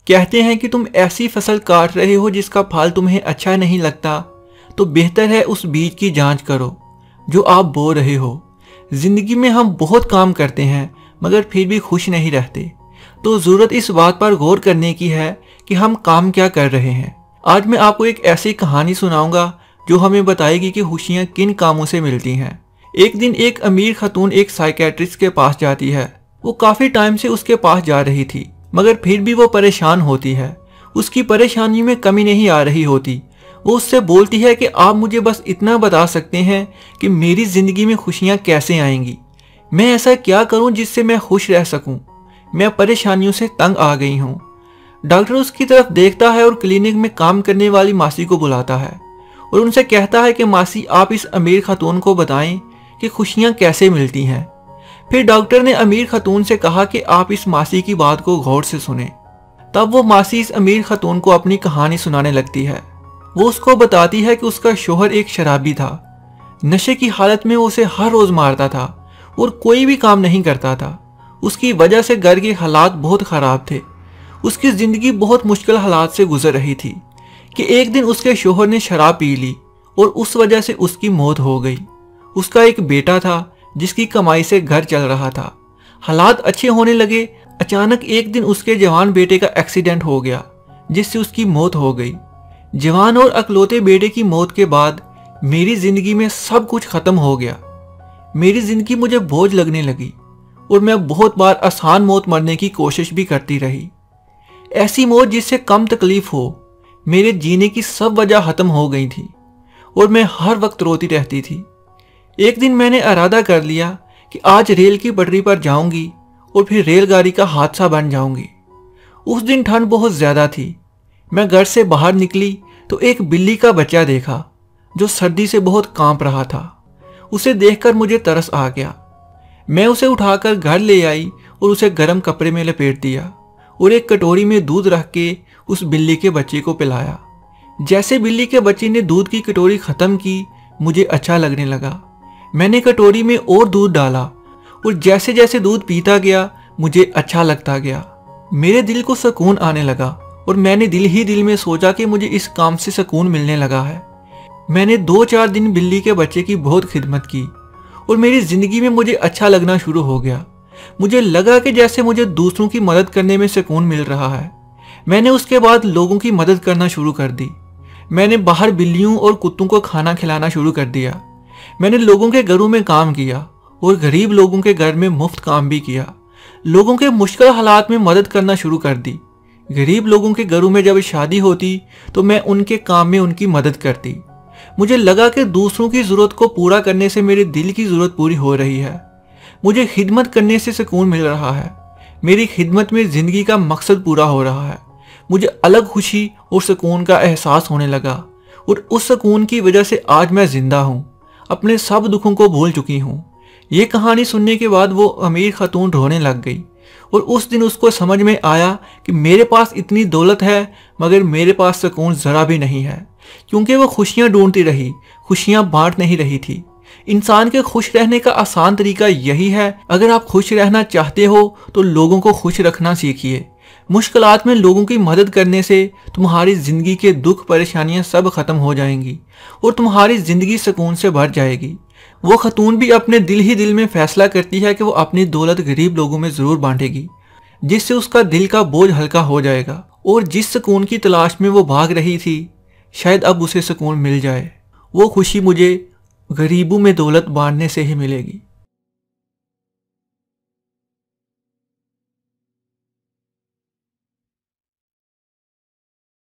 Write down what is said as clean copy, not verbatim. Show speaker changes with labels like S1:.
S1: कहते हैं कि तुम ऐसी फसल काट रहे हो जिसका फल तुम्हें अच्छा नहीं लगता, तो बेहतर है उस बीज की जांच करो जो आप बो रहे हो। जिंदगी में हम बहुत काम करते हैं मगर फिर भी खुश नहीं रहते, तो ज़रूरत इस बात पर गौर करने की है कि हम काम क्या कर रहे हैं। आज मैं आपको एक ऐसी कहानी सुनाऊंगा जो हमें बताएगी कि खुशियाँ किन कामों से मिलती हैं। एक दिन एक अमीर खातून एक साइकेट्रिस्ट के पास जाती है। वो काफ़ी टाइम से उसके पास जा रही थी मगर फिर भी वो परेशान होती है। उसकी परेशानी में कमी नहीं आ रही होती। वो उससे बोलती है कि आप मुझे बस इतना बता सकते हैं कि मेरी ज़िंदगी में खुशियाँ कैसे आएंगी। मैं ऐसा क्या करूँ जिससे मैं खुश रह सकूँ। मैं परेशानियों से तंग आ गई हूँ। डॉक्टर उसकी तरफ देखता है और क्लिनिक में काम करने वाली मासी को बुलाता है और उनसे कहता है कि मासी, आप इस अमीर खातून को बताएं कि खुशियाँ कैसे मिलती हैं। फिर डॉक्टर ने अमीर खातून से कहा कि आप इस मासी की बात को गौर से सुने। तब वो मासी इस अमीर खातून को अपनी कहानी सुनाने लगती है। वो उसको बताती है कि उसका शोहर एक शराबी था। नशे की हालत में वो उसे हर रोज मारता था और कोई भी काम नहीं करता था। उसकी वजह से घर के हालात बहुत खराब थे। उसकी जिंदगी बहुत मुश्किल हालात से गुजर रही थी कि एक दिन उसके शोहर ने शराब पी ली और उस वजह से उसकी मौत हो गई। उसका एक बेटा था जिसकी कमाई से घर चल रहा था। हालात अच्छे होने लगे। अचानक एक दिन उसके जवान बेटे का एक्सीडेंट हो गया जिससे उसकी मौत हो गई। जवान और अकलौते बेटे की मौत के बाद मेरी जिंदगी में सब कुछ खत्म हो गया। मेरी जिंदगी मुझे बोझ लगने लगी और मैं बहुत बार आसान मौत मरने की कोशिश भी करती रही। ऐसी मौत जिससे कम तकलीफ हो। मेरे जीने की सब वजह खत्म हो गई थी और मैं हर वक्त रोती रहती थी। एक दिन मैंने इरादा कर लिया कि आज रेल की पटरी पर जाऊंगी और फिर रेलगाड़ी का हादसा बन जाऊंगी। उस दिन ठंड बहुत ज़्यादा थी। मैं घर से बाहर निकली तो एक बिल्ली का बच्चा देखा जो सर्दी से बहुत कांप रहा था। उसे देखकर मुझे तरस आ गया। मैं उसे उठाकर घर ले आई और उसे गर्म कपड़े में लपेट दिया और एक कटोरी में दूध रख के उस बिल्ली के बच्चे को पिलाया। जैसे बिल्ली के बच्चे ने दूध की कटोरी ख़त्म की, मुझे अच्छा लगने लगा। मैंने कटोरी में और दूध डाला और जैसे जैसे दूध पीता गया मुझे अच्छा लगता गया। मेरे दिल को सुकून आने लगा और मैंने दिल ही दिल में सोचा कि मुझे इस काम से सुकून मिलने लगा है। मैंने 2-4 दिन बिल्ली के बच्चे की बहुत खिदमत की और मेरी ज़िंदगी में मुझे अच्छा लगना शुरू हो गया। मुझे लगा कि जैसे मुझे दूसरों की मदद करने में सुकून मिल रहा है। मैंने उसके बाद लोगों की मदद करना शुरू कर दी। मैंने बाहर बिल्लियों और कुत्तों को खाना खिलाना शुरू कर दिया। मैंने लोगों के घरों में काम किया और गरीब लोगों के घर में मुफ्त काम भी किया। लोगों के मुश्किल हालात में मदद करना शुरू कर दी। गरीब लोगों के घरों में जब शादी होती तो मैं उनके काम में उनकी मदद करती। मुझे लगा कि दूसरों की ज़रूरत को पूरा करने से मेरे दिल की ज़रूरत पूरी हो रही है। मुझे खिदमत करने से सुकून मिल रहा है। मेरी खिदमत में ज़िंदगी का मकसद पूरा हो रहा है। मुझे अलग खुशी और सुकून का एहसास होने लगा और उस सुकून की वजह से आज मैं ज़िंदा हूँ। अपने सब दुखों को भूल चुकी हूँ। ये कहानी सुनने के बाद वो अमीर खातून रोने लग गई और उस दिन उसको समझ में आया कि मेरे पास इतनी दौलत है मगर मेरे पास सुकून ज़रा भी नहीं है, क्योंकि वो खुशियाँ ढूंढती रही, खुशियाँ बांट नहीं रही थी। इंसान के खुश रहने का आसान तरीका यही है। अगर आप खुश रहना चाहते हो तो लोगों को खुश रखना सीखिए। मुश्किलात में लोगों की मदद करने से तुम्हारी ज़िंदगी के दुख परेशानियां सब खत्म हो जाएंगी और तुम्हारी ज़िंदगी सुकून से भर जाएगी। वो खतून भी अपने दिल ही दिल में फैसला करती है कि वो अपनी दौलत गरीब लोगों में ज़रूर बांटेगी, जिससे उसका दिल का बोझ हल्का हो जाएगा और जिस सुकून की तलाश में वो भाग रही थी शायद अब उसे सुकून मिल जाए। वो खुशी मुझे गरीबों में दौलत बांटने से ही मिलेगी।